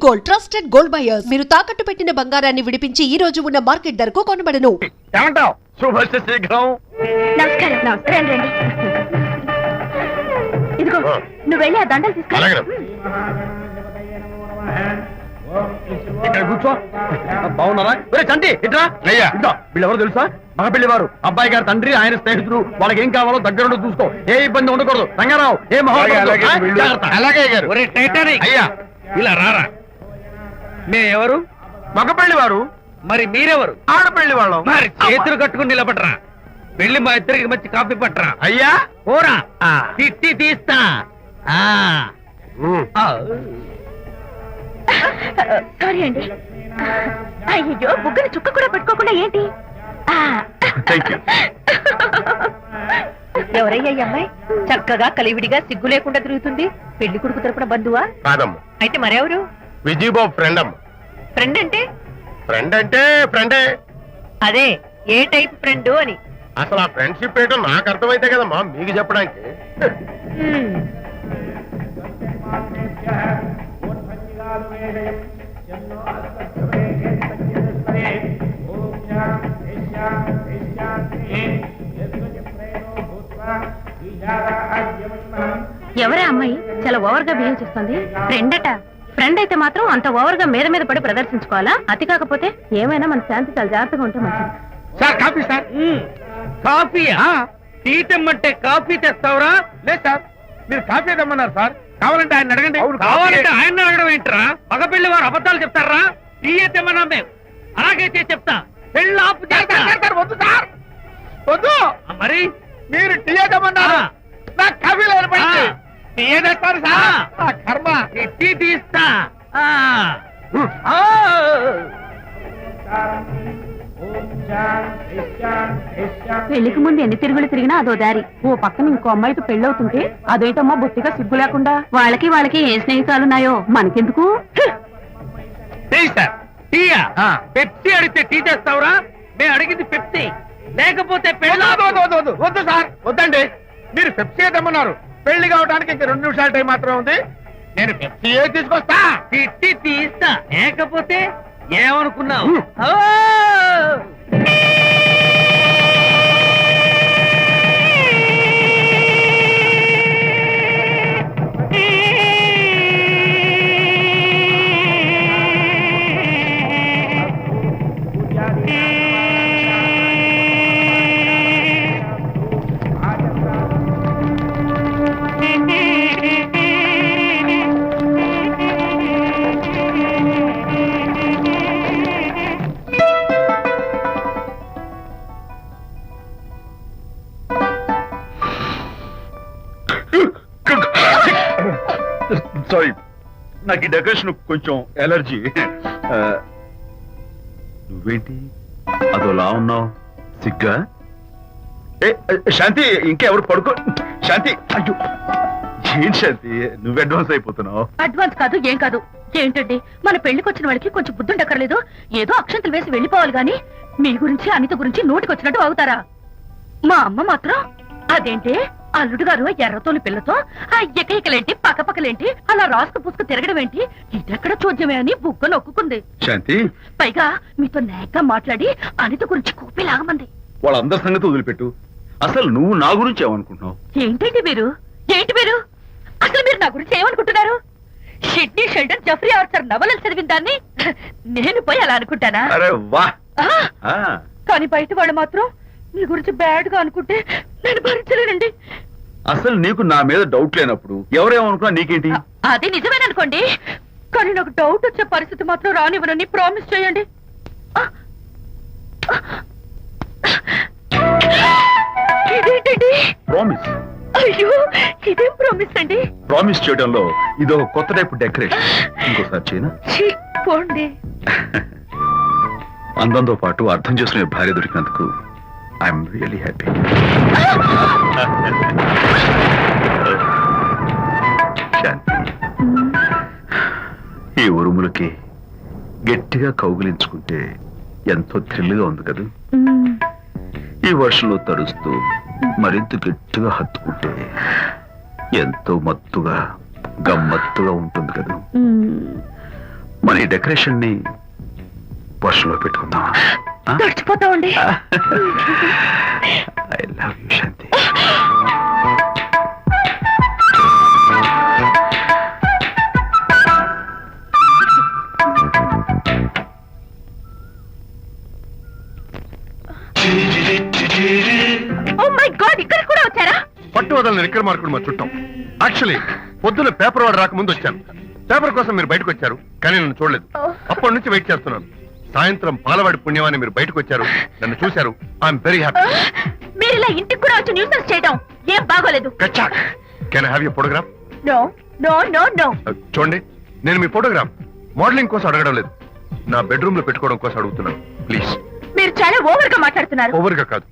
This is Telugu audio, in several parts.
Gold trusted gold buyers. మీరు తాకట్టు పెట్టిన బంగారాన్ని విడిపించి ఈ రోజు ఉన్న మార్కెట్ ధరకు కొనబడను. ఏమంటావ్? శుభస్య శీఘ్రం. నమస్కారం. నమస్కారం రండి. ఇదిగో నువ్వు వెళ్ళి ఆ దండలు తీసుకో. ఇక్కడ కూర్చో. బాగున్నారా? చంటి ఇట్రా. అయ్యా వీళ్ళెవరు తెలుసా? మగ పెళ్లి వారు, అబ్బాయి గారి తండ్రి, ఆయన స్నేహితుడు. వాళ్ళకి ఏం కావాలో దగ్గర చూసుకో. ఏ ఇబ్బంది ఉండకూడదు. రంగారావు ఏ అలాగే గారు. అయ్యా ఇలా రారా. ఎవరు? మగ పెళ్లి వారు. మరి మీరెవరు? ఆడపెళ్లి వాళ్ళం. మరి చేతులు కట్టుకుని నిలబడరా. వెళ్ళి మా ఇద్దరికి మంచి కాఫీ పట్టరా. అయ్యా పోరా. తిట్టి తీస్తా. సారీ అండి. అయ్యో బుగ్గని చుక్క కూడా పెట్టుకోకుండా ఏంటి? ఎవరయ్యా ఈ అమ్మాయి? చక్కగా కలివిడిగా సిగ్గు లేకుండా తిరుగుతుంది. పెళ్లి కొడుకు తరపున బంధువా? కాదమ్మ. అయితే మరెవరు? విజయబాబు ఫ్రెండ్ అమ్మ. ఫ్రెండ్ అంటే? ఫ్రెండ్ అంటే ఫ్రెండే. అదే ఏ టైప్ ఫ్రెండ్ అని. అసలు ఆ ఫ్రెండ్షిప్ ఏంటో నాకు అర్థమైతే కదమ్మా మీకు చెప్పడానికి. ఎవరే అమ్మాయి చాలా ఓవర్ గా బిహేవ్ చేస్తుంది? ఫ్రెండ్ అట. ఫ్రెండ్ అయితే మాత్రం అంత ఓవర్ గా మీద మీద పడి ప్రదర్శించుకోవాలా? అతి కాకపోతే ఏమైనా మన శాంతి చాలా జాగ్రత్తగా ఉంటే మంచిది. Sir coffee sir. కాఫీయా? టీ తెమ్మంటే కాఫీ తెస్తావురా? లేదు సార్, మీరు కాఫీ తెమ్మన్నారు సార్. కావాలంటే ఆయన అడగండి. కావాలంటే ఆయన అడగడం ఏంట్రా? మగ పెళ్లి వారు అబద్ధాలు చెప్తారా? టీ తెమ్మన్నా మేము. అలాగైతే చెప్తా. పెళ్ళి ఆపు చేస్తా. వద్దు సార్, వద్దు. మరి మీరు టీ తెమ్మన్నారు, నాకు కాఫీ లేదు. టీ తెస్తారు సార్. కర్మ. టీ తీస్తా. పెళ్లికి ముందు ఎన్ని తిరుగులు తిరిగినా అదో దారి. ఓ పక్కన ఇంకో అమ్మాయితో పెళ్ళవుతుంటే అదేటమ్మా బొత్తిగా సిగ్గు లేకుండా. వాళ్ళకి ఏ స్నేహితాలున్నాయో మనకెందుకు? టీయా? పెప్సీ అడిగితే టీ తెస్తావురా? మేము అడిగింది పెప్సీ, లేకపోతే వద్దు సార్, వద్దండి. మీరు పెప్సీ తెమ్మన్నారు. పెళ్లి కావడానికి ఇంక 2 నిమిషాల టైం మాత్రమే ఉంది. నేను పెప్సీ తీసుకొస్తా. తిట్టి తీస్తా. లేకపోతే ఏమనుకున్నావు? సారీ, నాకు ఈ డెకరేషన్ కొంచెం ఎలర్జీ. నువ్వేంటి అదోలా ఉన్నావు? సిగ్గా? శాంతి, ఇంకెవరు పడుకో. శాంతి, అయ్యో ఏంటి శాంతి, నువ్వు అడ్వాన్స్ అయిపోతున్నావు. అడ్వాన్స్ కాదు, ఏం కాదు. ఏంటండి, మన పెళ్లికి వచ్చిన వాళ్ళకి కొంచెం బుద్ధుండక్కర్లేదు? ఏదో అక్షంతలు వేసి వెళ్ళిపోవాలి గాని మీ గురించి అనిత గురించి నోటికొచ్చినట్టు అవుతారా? మా అమ్మ మాత్రం అదేంటి అల్లుడు గారు ఎర్రతోని పిల్లతో ఆ ఎకలేంటి పక్కపక్కలేంటి అలా రాసుకు పుసుకు తిరగడం ఏంటి? ఇదెక్కడ చూద్యమే అని బుగ్గ నొక్కుంది. శాంతి, పైగా మీతో నేగ్గా మాట్లాడి అనిత గురించి కూపిలాగమంది. వాళ్ళందరి సంగతి వదిలిపెట్టు. అసలు నువ్వు నా గురించి ఏమనుకుంటున్నావు? ఏంటి మీరు అసలు మీరు నా గురించి ఏమనుకుంటున్నారు? షిడ్నీ షెల్డన్ జెఫ్రీ ఆర్చర్ నవలలు చదివిన దాన్ని నేను పోయి అలా అనుకుంటానా? అరే వా. కానీ బయట వాళ్ళు మాత్రం మీ గురించి బ్యాడ్ గా అనుకుంటే నేను భరించలేనండి. అసలు నీకు నా మీద డౌట్ లేనప్పుడు ఎవరేమనుకున్నా నీకేంటి? అది నిజమేననుకోండి, కానీ నాకు డౌట్ వచ్చే పరిస్థితి మాత్రం రానివ్వనని ప్రామిస్ చేయండి. ఇదేంటండి? ప్రామిస్? అయ్యో, ఇదేం ప్రామిస్ అండి? ప్రామిస్ చేయడంలో ఇదో కొత్త టైపు డెకరేషన్. ఇంకోసారి చేయనా? పోండి. అందంతో పాటు అర్థం చేసుకునే భార్య దొరికినందుకు ఐఎమ్ రియలీ హ్యాపీ. ఈ ఉరుములకి గట్టిగా కౌగిలించుకుంటే ఎంతో థ్రిల్గా ఉంది కదా. ఈ వర్షంలో తడుస్తూ మరింత గట్టిగా హత్తుకుంటే ఎంతో మత్తుగా గమ్మత్తుగా ఉంటుంది కదా. మన ఈ డెకరేషన్ ని వర్షంలో పెట్టుకుందామా? తడిచిపోతామండి. I love you Shanti. Oh my God, ఇక్కడ కూడా వచ్చారా? పట్టు వదలని ఇక్కడ మార్కుడు మా చుట్టం. యాక్చువల్లీ పొద్దున్న పేపర్ వాడు రాకముందు వచ్చాను. పేపర్ కోసం మీరు బయటకు వచ్చారు, కానీ నన్ను చూడలేదు. అప్పటి నుంచి వెయిట్ చేస్తున్నాను. సాయంత్రం పాలవాడి పుణ్యమాన్ని మీరు బయటకు వచ్చారు, నన్ను చూశారు. I'm very happy. మీరు ఇలా ఇంటికి కూడా వచ్చి న్యూసెన్స్ చేయడం ఏం బాగోలేదు. కచ్చాక్. Can I have your photograph? No no no no. చూడండి, నేను మీ ఫోటోగ్రాఫ్ మోడలింగ్ కోసం అడగడం లేదు, నా బెడ్రూమ్ లో పెట్టుకోవడం కోసం అడుగుతున్నాను. ప్లీజ్. మీరు చాలా ఓవర్ గా మాట్లాడుతున్నారు. ఓవర్ గా కాదు,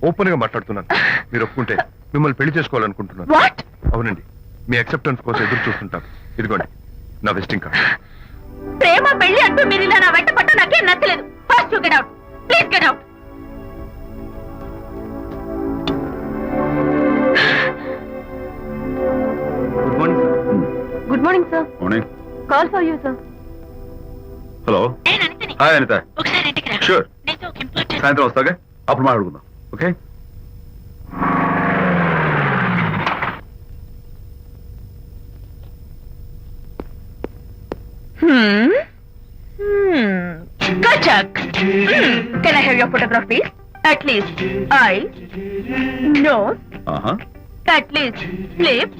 ఓపెన్ గా మాట్లాడుతున్నాను. మీరు ఒప్పుకుంటే మిమ్మల్ని పెళ్లి చేసుకోవాలనుకుంటున్నాను. వాట్? అవునండి, మీ అక్సెప్టెన్స్ కోసం ఎదురు చూస్తుంటాను. ఇదిగోండి నా విజిటింగ్ కార్డ్. ప్రేమ పెళ్లి అంటూ మీరు ఇలా నా వెంట పట్ట నాకేం నచ్చలేదు. First you get out, please get out. Good morning sir. Good morning sir. Morning. Call for you sir. Hello. నేను అనితని. హాయ్ అనిత. ఒకసారి ఇంటికి రా. షూర్. నీతో ఒక ఇంపార్టెంట్. సాయంత్రం వస్తాగా, అప్పుడు మాట్లాడుకుందాం. Okay. Kachak. Can I have your photograph, please? At least eyes, nose, at least lips.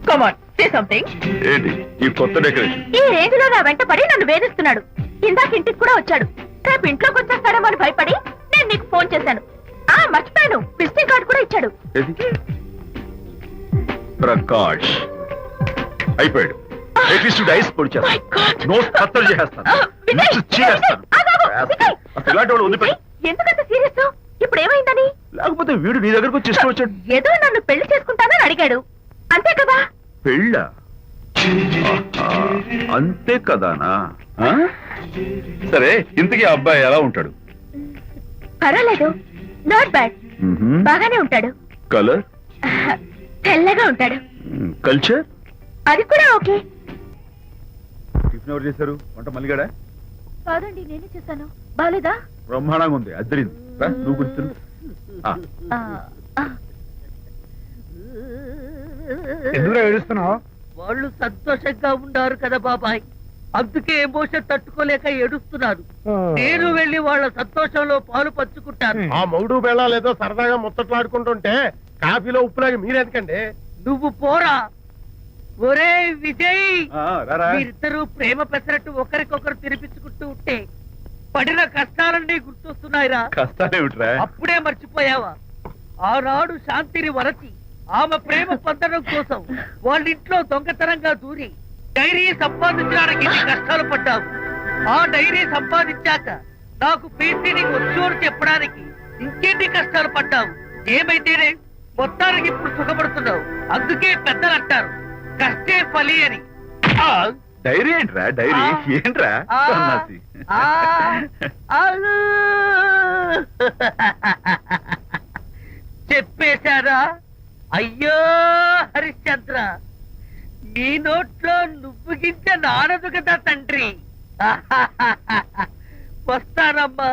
Come on, say something. ఏంటి ఈ కొత్త డెకరేషన్? ఈ రేంజ్ లో నా వెంట పడి నన్ను వేధిస్తున్నాడు. ఇందాక ఇంటికి కూడా వచ్చాడు. రేపు ఇంట్లోకి వచ్చేస్తాడేమో అని భయపడి నేను నీకు ఫోన్ చేశాను. మర్చిపోయాను, విజిటింగ్ కార్డు కూడా ఇచ్చాడు. ప్రకాష్ అయిపోయాడు. డైస్ పొడి My God. నోస్ కత్తలు చేసేస్తాను. విజయ్, చేస్తాను. విజయ్, అసలు ఇలాంటి వాడు వదిలిపెట్టి. ఎందుకంత సీరియస్? ఇప్పుడు ఏమైందని? లేకపోతే వీడు నీ దగ్గరకు వచ్చి ఇష్టం వచ్చాడు. ఏదో నన్ను పెళ్లి చేసుకుంటానని అడిగాడు, అంతే కదా? పెళ్ళ అంతే కదానా? ఆ? సరే, ఇంతకీ ఆ అబ్బాయి ఎలా ఉంటాడు? పర్వాలేదు, నాట్ బ్యాడ్. బాగానే ఉంటాడు. కలర్? తెల్లగా ఉంటాడు. కల్చర్? అది కూడా ఓకే. టిఫిన్ ఎవరు చేశారు? వంట మల్లిగాడా? కాదండి, నేనే చేశాను. బాలేదా? బ్రహ్మాండంగా ఉంది, అద్దరింది. నువ్వు గుర్తు. ఎందుకు ఏడుస్తున్నావు? వాళ్ళు సంతోషంగా ఉన్నారు కదా బాబాయ్, అందుకే ఎమోషన్ తట్టుకోలేక ఏడుస్తున్నారు. నేను వెళ్ళి వాళ్ళ సంతోషంలో పాలు పంచుకుంటాను. ఆ మౌడు బెళ్ళాలు ఏదో సరదాగా ముచ్చట్లాడుకుంటుంటే కాఫీలో ఉప్పులాగా మీరెందుకండి? నువ్వు పోరా. ఒరే విజయ్, మీరిద్దరూ ప్రేమ పెసరట్టు ఒకరికొకరు తినిపించుకుంటూ ఉంటే పడిన కష్టాలన్నీ గుర్తొస్తున్నాయిరా. కష్టాలేమిట్రా? అప్పుడే మర్చిపోయావా? ఆనాడు శాంతిని వరచి ఆమె ప్రేమ పొందడం కోసం వాళ్ళ ఇంట్లో దొంగతనంగా దూరి డైరీ సంపాదించడానికి ఎన్ని కష్టాలు పడ్డావు. ఆ డైరీ సంపాదించాక నాకు పీసీని వచ్చోరు చెప్పడానికి ఇంకెన్ని కష్టాలు పడ్డావు. ఏమైతేనే మొత్తానికి ఇప్పుడు సుఖపడుతున్నావు. అందుకే పెద్దలు అంటారు, కష్టే ఫలి అని. డైరీ ఏంట్రా? డైరీ ఏంట్రా? సన్నాసి. చెప్పేశారా? అయ్యో హరిశ్చంద్ర, నీ నోట్లో నువ్వు గింజ నానదు కదా తండ్రి. వస్తానమ్మా,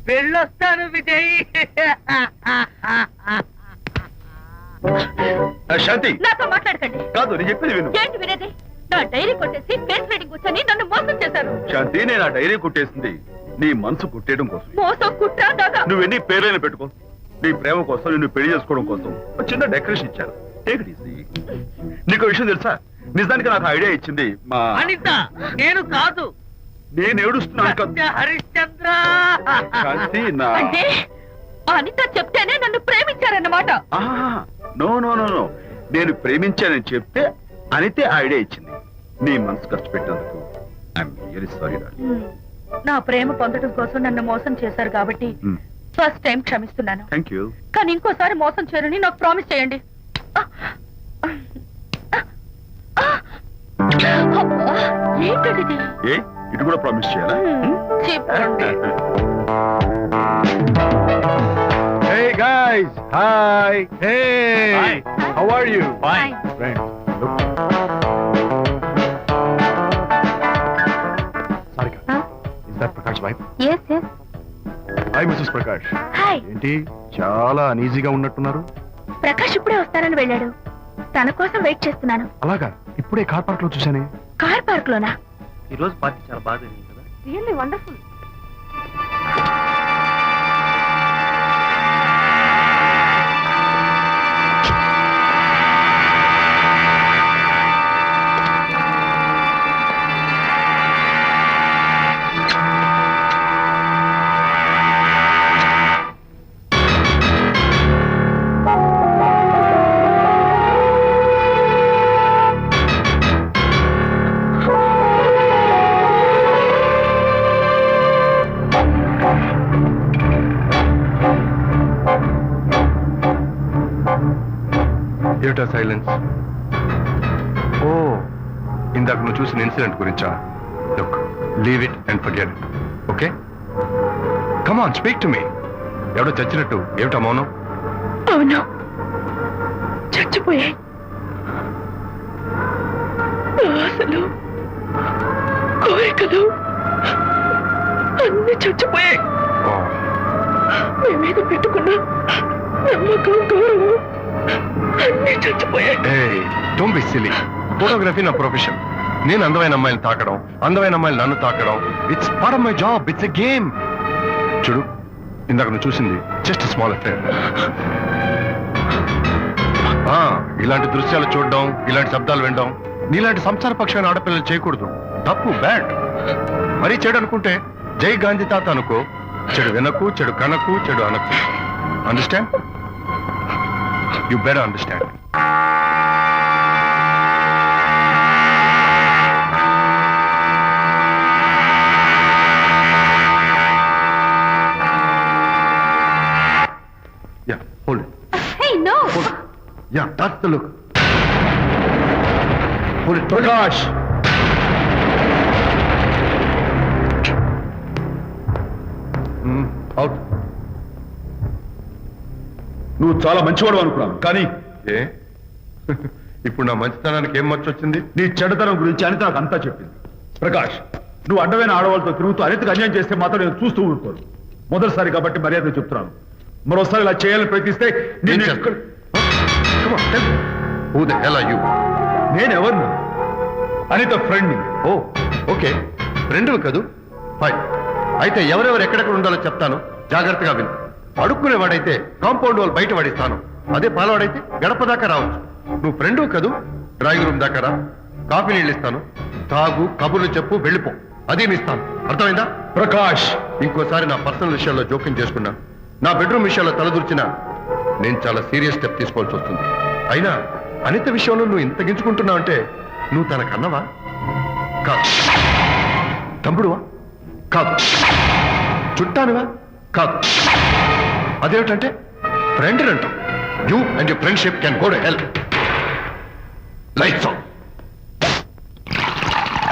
వెళ్ళొస్తాను విజయ్. శాంతి, నాతో మాట్లాడకండి. కాదు నేను చెప్పేది విను. ఏంటి వినేది? నా డైరీ కొట్టేసి ఫేస్ రీడింగ్ వచ్చని నన్ను మోసం చేశారు. శాంతి, నేను ఆ డైరీ కుట్టేసింది నీ మనసు కుట్టేయడం కోసం. మోసం, కుట్ర, దాగా. నువ్వు ఎన్ని పేర్లైనా పెట్టుకో, నీ ప్రేమ కోసం, నిన్ను పెళ్లి చేసుకోవడం కోసం ఒక చిన్న డెకరేషన్ ఇచ్చారు. Take it easy. నీకు విషయం తెలుసా? నిజానికి నాకు ఐడియా ఇచ్చింది మా అనిత, నేను కాదు. నేను ఏడుస్తున్నాను కదా హరిశ్చంద్ర. శాంతి. నా అంటే అనిత చెప్తేనే నన్ను ప్రేమించారన్నమాట. నో నో నో నో, నేను ప్రేమించానని చెప్తే అనితే ఐడియా ఇచ్చింది. నీ మనసు కష్టపెట్టేందుకు ఐఎమ్ వెరీ సారీ. నా ప్రేమ పొందడం కోసం నన్ను మోసం చేశారు కాబట్టి ఫస్ట్ టైం క్షమిస్తున్నాను. Thank you. కానీ ఇంకోసారి మోసం చేయరని నాకు ప్రామిస్ చేయండి. ఏంటది? ఏ ఇటు కూడా ప్రామిస్ చేయాలా? చెప్పండి. Hey guys, hi. Hey, Hi. how are you? Fine. Friends, look. Wife? Yes yes. Hi Mrs Prakash. Hi. ఏంటి చాలా అనీజీగా ఉన్నట్టున్నారు? ప్రకాష్ ఇప్పుడే వస్తానని వెళ్ళాడు. తన కోసం వెయిట్ చేస్తున్నాను. అలాగా, ఇప్పుడే కార్ పార్క్ లో చూశానే. కార్ పార్క్ లోనా? ఈ రోజు పార్టీ చాలా బాగా జరిగింది కదా. Really wonderful. ఏమిటా సైలెన్స్? ఓ, ఇందాక నువ్వు చూసిన ఇన్సిడెంట్ గురించా? Look, leave it and forget it. Okay, come on, speak to me. ఎవడో చచ్చినట్టు ఏమిటా మౌనం? అవును, చచ్చిపోయాయి. ఆశలు, కోరికలు అన్ని చచ్చిపోయాయి. ఓ, మీ మీద పెట్టుకున్న నమ్మకం, గౌరవం అన్ని చచ్చిపోయాయి. ఏయ్, డోంట్ బి సిల్లీ. ఫోటోగ్రఫీ నా ప్రొఫెషన్. నేను అందమైన అమ్మాయిని తాకడం, అందమైన అమ్మాయిలు నన్ను తాకడం, it's part of my job. It's a game. చూడు, ఇందాక నువ్వు చూసింది జస్ట్ స్మాల్ అఫేర్. ఇలాంటి దృశ్యాలు చూడడం, ఇలాంటి శబ్దాలు వినడం నీలాంటి సంసారపక్షమైన ఆడపిల్లలు చేయకూడదు. తప్పు, బ్యాడ్. మరీ చెడు అనుకుంటే జై గాంధీ తాత అనుకో. చెడు వినకు, చెడు కనకు, చెడు అనకు. Understand? You better understand. Yeah, hold it. Hey, no. Hold it. Yeah, that's the look. Hold it. Prakash! Out. నువ్వు చాలా మంచివాడు అనుకున్నాను, కానీ ఏ? ఇప్పుడు నా మంచితనానికి ఏం మచ్చ వచ్చింది? నీ చెడుతనం గురించి అనిత నాకు అంతా చెప్పింది. ప్రకాష్, నువ్వు అడ్డమైన ఆడవాళ్ళతో తిరుగుతూ అనితకు అన్యాయం చేస్తే మాత్రం నేను చూస్తూ ఊరుకోను. మొదటిసారి కాబట్టి మర్యాద చెప్తున్నాను. మరోసారి ఇలా చేయాలని ప్రయత్నిస్తే ఏం చేస్తావు? Come on, tell me. Who the hell are you? నేనెవరిని? అనిత ఫ్రెండ్. ఓ, ఓకే, ఫ్రెండ్వి కదూ. ఫైన్. అయితే ఎవరెవరు ఎక్కడెక్కడ ఉండాలో చెప్తాను, జాగ్రత్తగా విను. అడుక్కునేవాడైతే కాంపౌండ్ వాళ్ళు బయట పడిస్తాను. అదే పాలవాడైతే గడప దాకా రావచ్చు. నువ్వు ఫ్రెండ్ కదూ, డ్రాయింగ్ రూమ్ దాకా రా. కాఫీ నీళ్ళు ఇస్తాను, తాగు, కబుర్లు చెప్పు, వెళ్ళిపో. అదే ఇస్తాను. అర్థమైందా? ప్రకాష్, ఇంకోసారి నా పర్సనల్ విషయాల్లో జోక్యం చేసుకున్నా, నా బెడ్రూమ్ విషయాల్లో తలదూర్చినా నేను చాలా సీరియస్ స్టెప్ తీసుకోవాల్సి వస్తుంది. అయినా అనిత విషయంలో నువ్వు ఇంత గించుకుంటున్నావు అంటే నువ్వు తనకన్నవా? కాదు. తమ్ముడువా? కాదు. చుట్టానువా? కాదు. అదేమిటంటే ఫ్రెండ్ అంటావు. You and your friendship can go to hell. Lights off.